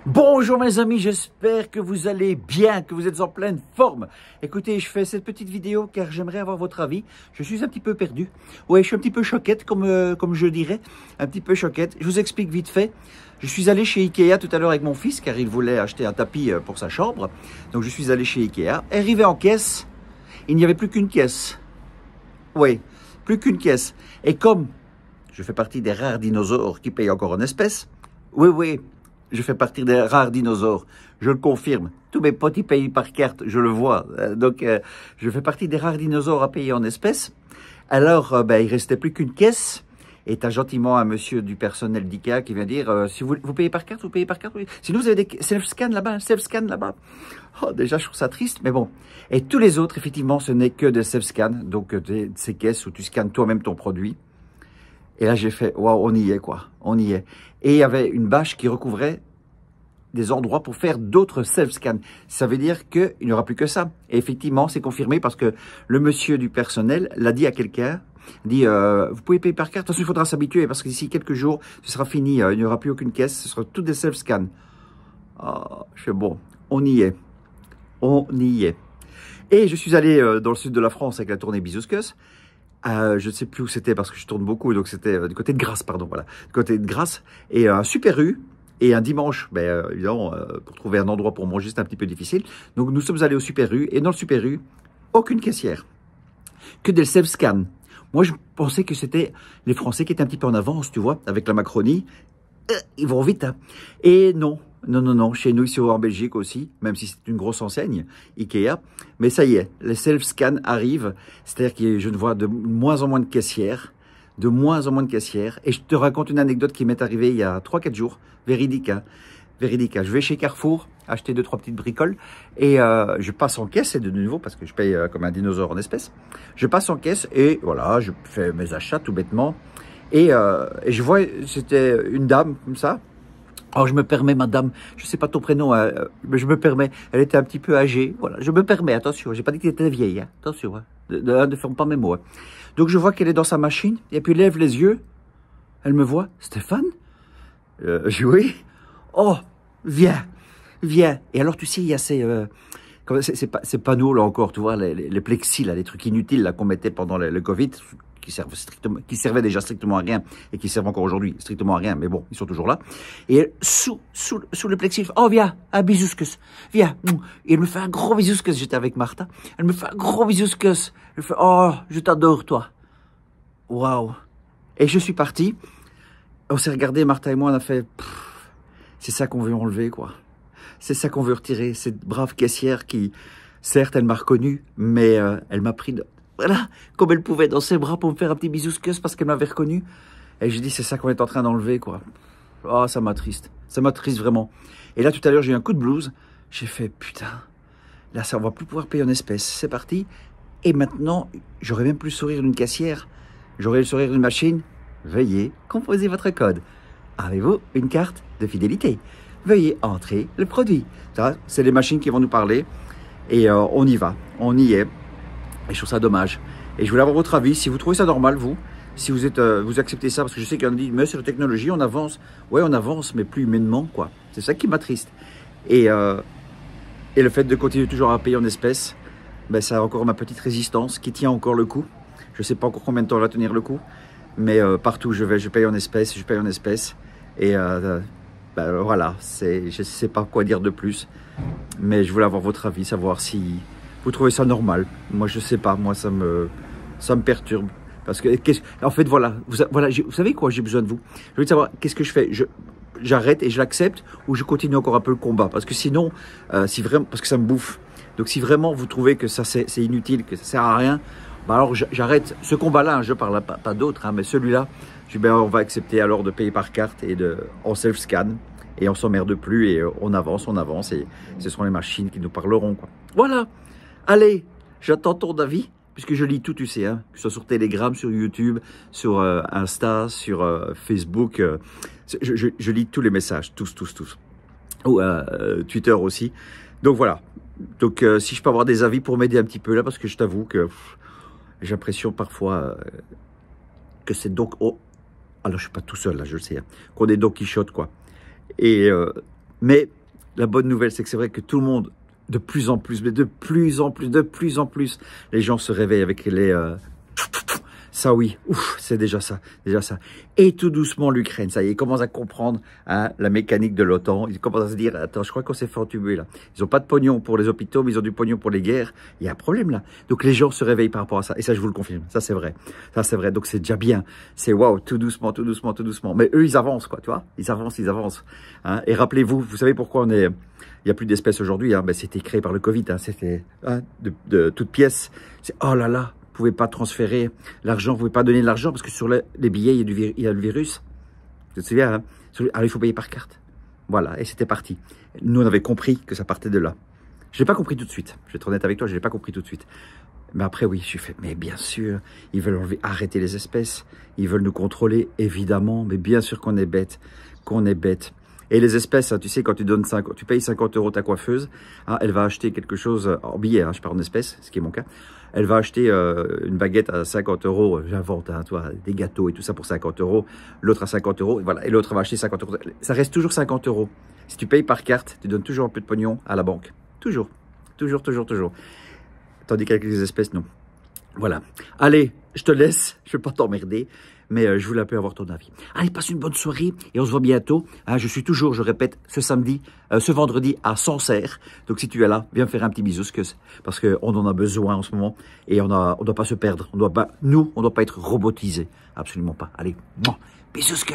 Bonjour mes amis, j'espère que vous allez bien, que vous êtes en pleine forme. Écoutez, je fais cette petite vidéo car j'aimerais avoir votre avis. Je suis un petit peu perdu. Ouais, je suis un petit peu choquette comme je dirais. Un petit peu choquette. Je vous explique vite fait. Je suis allé chez Ikea tout à l'heure avec mon fils car il voulait acheter un tapis pour sa chambre. Donc je suis allé chez Ikea. Arrivé en caisse, il n'y avait plus qu'une caisse. Oui, plus qu'une caisse. Et comme je fais partie des rares dinosaures qui payent encore en espèces, oui, je fais partie des rares dinosaures, je le confirme. Tous mes potes ils payent par carte, je le vois. Donc, je fais partie des rares dinosaures à payer en espèces. Alors, il restait plus qu'une caisse. Et t'as gentiment un monsieur du personnel d'IKEA qui vient dire si vous payez par carte, vous payez par carte. Oui. Sinon, vous avez des self-scan là-bas, self-scan là-bas. Oh, déjà, je trouve ça triste, mais bon. Et tous les autres, effectivement, ce n'est que des self-scan. Donc, ces caisses où tu scannes toi-même ton produit. Et là, j'ai fait, waouh, on y est, quoi. On y est. Et il y avait une bâche qui recouvrait des endroits pour faire d'autres self-scans. Ça veut dire qu'il n'y aura plus que ça. Et effectivement, c'est confirmé parce que le monsieur du personnel l'a dit à quelqu'un, dit, vous pouvez payer par carte, de toute façon, il faudra s'habituer parce que d'ici quelques jours, ce sera fini, il n'y aura plus aucune caisse, ce sera toutes des self-scans. Oh, je fais, bon, on y est. On y est. Et je suis allé dans le sud de la France avec la tournée Bisouscus. Je ne sais plus où c'était parce que je tourne beaucoup, donc c'était du côté de Grasse, pardon, voilà, du côté de Grasse, et un Super U, et un dimanche, évidemment, pour trouver un endroit pour manger, c'était un petit peu difficile, donc nous sommes allés au Super U, et dans le Super U, aucune caissière, que des self-scan. Moi, je pensais que c'était les Français qui étaient un petit peu en avance, tu vois, avec la Macronie, ils vont vite, hein. Et non, chez nous, ici en Belgique aussi, même si c'est une grosse enseigne, Ikea, mais ça y est, les self-scan arrivent, c'est-à-dire que je ne vois de moins en moins de caissières, et je te raconte une anecdote qui m'est arrivée il y a 3-4 jours, véridique, hein, véridique. Je vais chez Carrefour, acheter 2-3 petites bricoles, et je passe en caisse, et de nouveau, parce que je paye comme un dinosaure en espèces, je passe en caisse, et voilà, je fais mes achats tout bêtement, et je vois, c'était une dame comme ça. Alors je me permets, madame, je sais pas ton prénom, mais je me permets, elle était un petit peu âgée, voilà, je me permets, attention, j'ai pas dit qu'elle était vieille, hein, attention, hein, ne ferme pas mes mots. Hein. Donc je vois qu'elle est dans sa machine, et puis elle lève les yeux, elle me voit, Stéphane, oui, oh, viens, et alors tu sais, il y a ces panneaux là encore, tu vois, les plexis là, les trucs inutiles là qu'on mettait pendant le Covid, qui servaient déjà strictement à rien et qui servent encore aujourd'hui strictement à rien, mais bon, ils sont toujours là. Et sous le plexi, oh viens, un bisouscus, viens. Et elle me fait un gros bisouscus, j'étais avec Martha, elle me fait un gros bisouscus. Elle fait, oh, je t'adore toi. Waouh. Et je suis parti, on s'est regardé, Martha et moi, on a fait, c'est ça qu'on veut enlever, quoi. C'est ça qu'on veut retirer, cette brave caissière qui, certes, elle m'a reconnu, mais elle m'a pris voilà, comme elle pouvait dans ses bras pour me faire un petit bisouscus parce qu'elle m'avait reconnu. Et j'ai dit, c'est ça qu'on est en train d'enlever, quoi. Oh, ça m'attriste vraiment. Et là, tout à l'heure, j'ai eu un coup de blues. J'ai fait, putain, là, ça, on va plus pouvoir payer en espèces. C'est parti. Et maintenant, j'aurai même plus le sourire d'une caissière. J'aurai le sourire d'une machine. Veuillez composer votre code. Avez-vous une carte de fidélité? Veuillez entrer le produit. Ça, c'est les machines qui vont nous parler. Et on y va, on y est. Et je trouve ça dommage. Et je voulais avoir votre avis, si vous trouvez ça normal, vous, si vous acceptez ça, parce que je sais qu'il y en a qui disent, mais c'est la technologie, on avance. Ouais, on avance, mais plus humainement, quoi. C'est ça qui m'attriste. Et le fait de continuer toujours à payer en espèces, ça a encore ma petite résistance qui tient encore le coup. Je ne sais pas encore combien de temps elle va tenir le coup, mais partout où je vais, je paye en espèces, Et voilà, je ne sais pas quoi dire de plus, mais je voulais avoir votre avis, savoir si vous trouvez ça normal. Moi, je sais pas. Moi, ça me perturbe. Parce que, en fait, voilà. Vous savez quoi? J'ai besoin de vous. Je veux savoir, qu'est-ce que je fais? J'arrête et je l'accepte ou je continue encore un peu le combat? Parce que sinon, parce que ça me bouffe. Donc, si vraiment vous trouvez que ça, c'est inutile, que ça sert à rien, alors j'arrête ce combat-là. Hein, je parle pas d'autres, hein, mais celui-là, on va accepter alors de payer par carte et en self-scan. Et on s'emmerde plus et on avance. Et ce seront les machines qui nous parleront, quoi. Voilà. Allez, j'attends ton avis, puisque je lis tout, tu sais, hein, que ce soit sur Telegram, sur YouTube, sur Insta, sur Facebook. Je lis tous les messages, tous. Ou Twitter aussi. Donc voilà. Donc si je peux avoir des avis pour m'aider un petit peu là, parce que je t'avoue que j'ai l'impression parfois que c'est donc... Oh, alors je suis pas tout seul là, je le sais, hein, qu'on est Don Quichotte, quoi. Et Mais la bonne nouvelle, c'est que c'est vrai que tout le monde, de plus en plus, mais de plus en plus, les gens se réveillent avec les... ça oui, ouf, c'est déjà ça. Et tout doucement, l'Ukraine, ça y est, ils commencent à comprendre hein, la mécanique de l'OTAN. Ils commencent à se dire, attends, je crois qu'on s'est fait entuber là. Ils n'ont pas de pognon pour les hôpitaux, mais ils ont du pognon pour les guerres. Il y a un problème là. Donc les gens se réveillent par rapport à ça. Et ça, je vous le confirme. Ça, c'est vrai. Ça, c'est vrai. Donc c'est déjà bien. C'est waouh, tout doucement. Mais eux, ils avancent, quoi, tu vois. Ils avancent. Hein. Et rappelez-vous, vous savez pourquoi il n'y a plus d'espèces aujourd'hui, hein. Ben, c'était créé par le Covid, hein. C'était hein, de toutes pièces. C'est oh là là. Vous ne pouvez pas transférer l'argent, vous ne pouvez pas donner de l'argent parce que sur les billets, il y a le virus. Tu te souviens, hein? Alors il faut payer par carte. Voilà, et c'était parti. Nous, on avait compris que ça partait de là. Je ne l'ai pas compris tout de suite. Je vais être honnête avec toi, je ne l'ai pas compris tout de suite. Mais après, oui, j'ai fait, mais bien sûr, ils veulent arrêter les espèces. Ils veulent nous contrôler, évidemment. Mais bien sûr qu'on est bête. Et les espèces, hein, tu sais, quand tu payes 50 € ta coiffeuse, hein, elle va acheter quelque chose en billet, hein, je parle en espèces, ce qui est mon cas. Elle va acheter une baguette à 50 €, j'invente, hein, toi, des gâteaux et tout ça pour 50 €, l'autre à 50 €, voilà, et l'autre va acheter 50 €. Ça reste toujours 50 €. Si tu payes par carte, tu donnes toujours un peu de pognon à la banque. Toujours. Tandis qu'avec les espèces, non. Voilà. Allez, je te laisse, je ne vais pas t'emmerder, mais je voulais un peu avoir ton avis. Allez, passe une bonne soirée et on se voit bientôt. Hein, je suis toujours, je répète, ce vendredi à Sancerre. Donc si tu es là, viens me faire un petit bisou, parce qu'on en a besoin en ce moment et on doit pas se perdre. On doit pas être robotisé. Absolument pas. Allez, bisous.